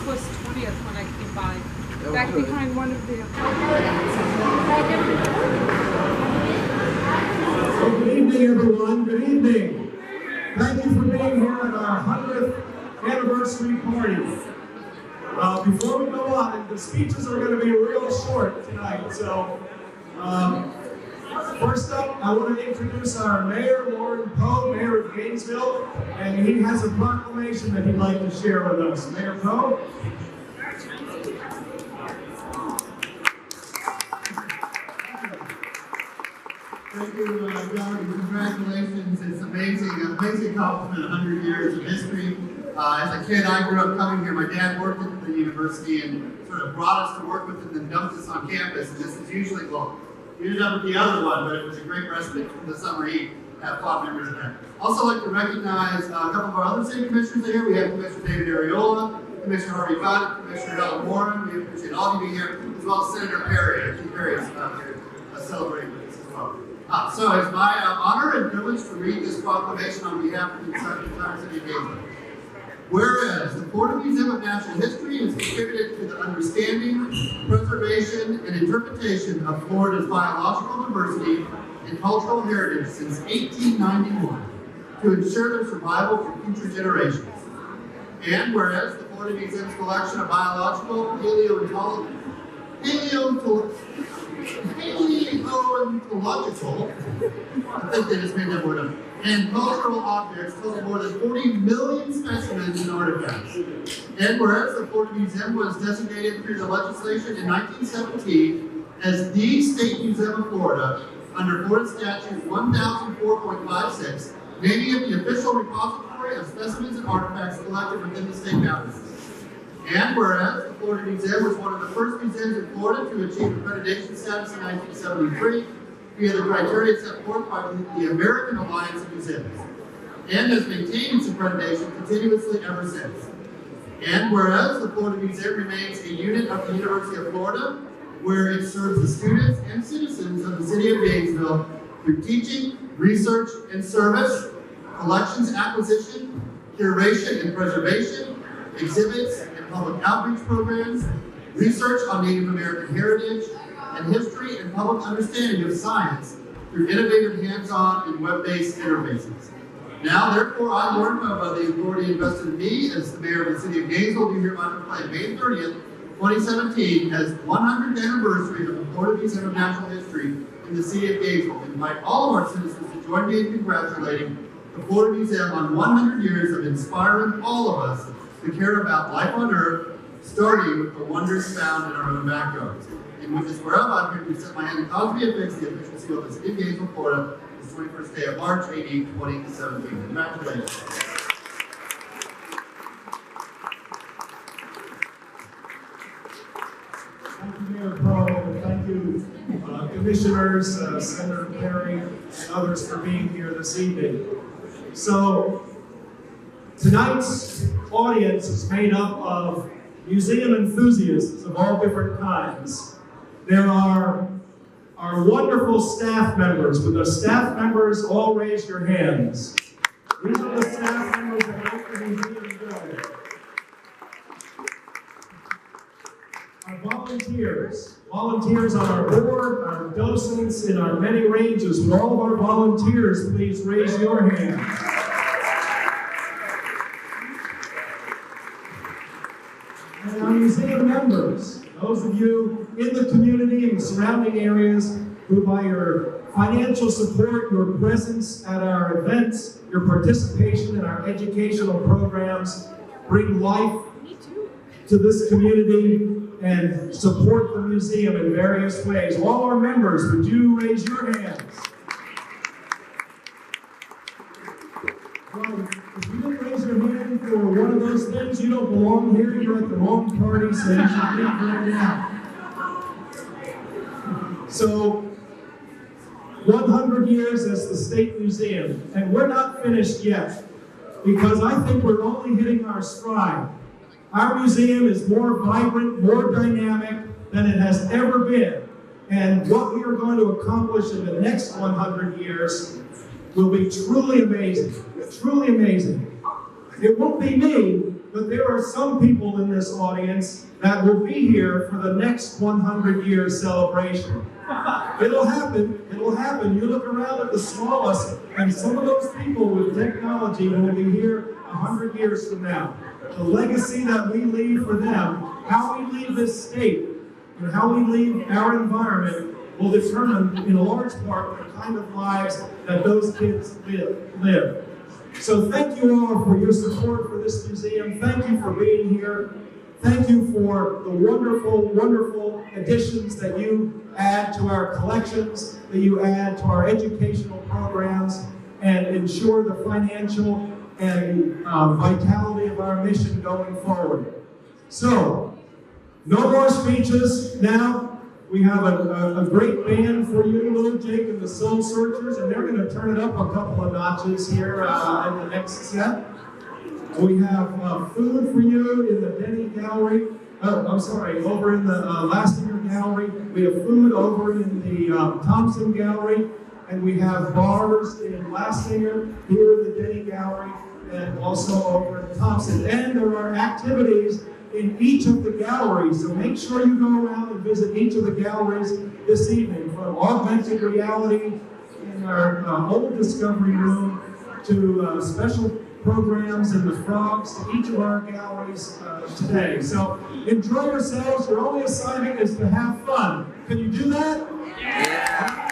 was 20th when I came by. Back behind one of the Good evening, everyone. Good evening. Thank you for being here at our 100th anniversary party. Before we go on, the speeches are going to be real short tonight. So, first up, I want to introduce our Mayor, Mayor of Gainesville, and he has a proclamation that he'd like to share with us. Mayor Poe. Thank you, John. Congratulations. It's amazing accomplishment, 100 years of history. As a kid, I grew up coming here. My dad worked at the university and sort of brought us to work with it and dumped us on campus. And this is usually, well, we ended up with the other one, but it was a great respite from the summer heat. Have fond memories of that. Also like to recognize a couple of our other city commissioners here. We have Commissioner David Ariola, Commissioner Harvey Vaught, Commissioner Ellen Warren. We appreciate all of you being here, as well as Senator Perry. Keith Perry is here celebrating with us as well. So it's my honor and privilege to read this proclamation on behalf of the entire city of Gainesville. Whereas the Florida Museum of Natural History has contributed to the understanding, preservation, and interpretation of Florida's biological diversity and cultural heritage since 1891 to ensure their survival for future generations. And whereas the Florida Museum's collection of biological, paleontological, I think they just made that word up, and cultural objects total more than 40 million specimens and artifacts. And whereas the Florida Museum was designated through the legislation in 1917 as the State Museum of Florida under Florida Statute 1004.56, naming it the official repository of specimens and artifacts collected within the state boundaries. And whereas the Florida Museum was one of the first museums in Florida to achieve accreditation status in 1973 via the criteria set forth by the American Alliance of Museums, and has maintained its accreditation continuously ever since. And whereas the Florida Museum remains a unit of the University of Florida, where it serves the students and citizens of the city of Gainesville through teaching, research, and service, collections acquisition, curation and preservation, exhibits and public outreach programs, research on Native American heritage, and history and public understanding of science through innovative hands-on and web-based interfaces. Now, therefore, I, Warren Poe, the authority invested in me as the mayor of the city of Gainesville, do hereby proclaim May 30th, 2017 as 100th anniversary of the Florida Museum of Natural History in the city of Gainesville, and invite all of our citizens to join me in congratulating the Florida Museum on 100 years of inspiring all of us to care about life on Earth, starting with the wonders found in our own backyards. And with this whereof I'm here to present my hand and cause to be affixed the official seal of the city of Gainesville, Florida, this 21st day of March, AD 2017. Congratulations. Thank you, Mayor Poe, and thank you, commissioners, Senator Perry, and others for being here this evening. So, tonight's audience is made up of museum enthusiasts of all different kinds. There are our wonderful staff members. Would the staff members all raise your hands? These are the staff members that make the museum go. Our volunteers on our board, our docents in our many ranges. Would all of our volunteers please raise your hands? And our museum members, those of you in the community and the surrounding areas who by your financial support, your presence at our events, your participation in our educational programs, bring life to this community and support the museum in various ways. All our members, would you raise your hands? Well, if you didn't raise your hand for one of those things, you don't belong here. You're at the wrong party, so you should leave right now. So, 100 years as the State Museum, and we're not finished yet, because I think we're only hitting our stride. Our museum is more vibrant, more dynamic than it has ever been. And what we are going to accomplish in the next 100 years will be truly amazing. Truly amazing. It won't be me, but there are some people in this audience that will be here for the next 100-year celebration. It'll happen. You look around at the smallest, and some of those people with technology will be here 100 years from now. The legacy that we leave for them, how we leave this state, and how we leave our environment will determine, in a large part, the kind of lives that those kids live. So thank you all for your support for this museum. Thank you for being here. Thank you for the wonderful, wonderful additions that you add to our collections, that you add to our educational programs, and ensure the financial and vitality of our mission going forward. So, no more speeches now. We have a great band for you, Little Jake and the Soul Searchers, and they're going to turn it up a couple of notches here in the next set. We have food for you in the Denny Gallery. Over in the Lastinger Gallery. We have food over in the Thompson Gallery. And we have bars in Lastinger, here in the Denny Gallery, and also over in Thompson. And there are activities in each of the galleries, so make sure you go around and visit each of the galleries this evening, from augmented reality in our old discovery room to special programs in the frogs to each of our galleries today. So enjoy yourselves. Your only assignment is to have fun. Can you do that? Yeah.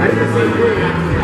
I just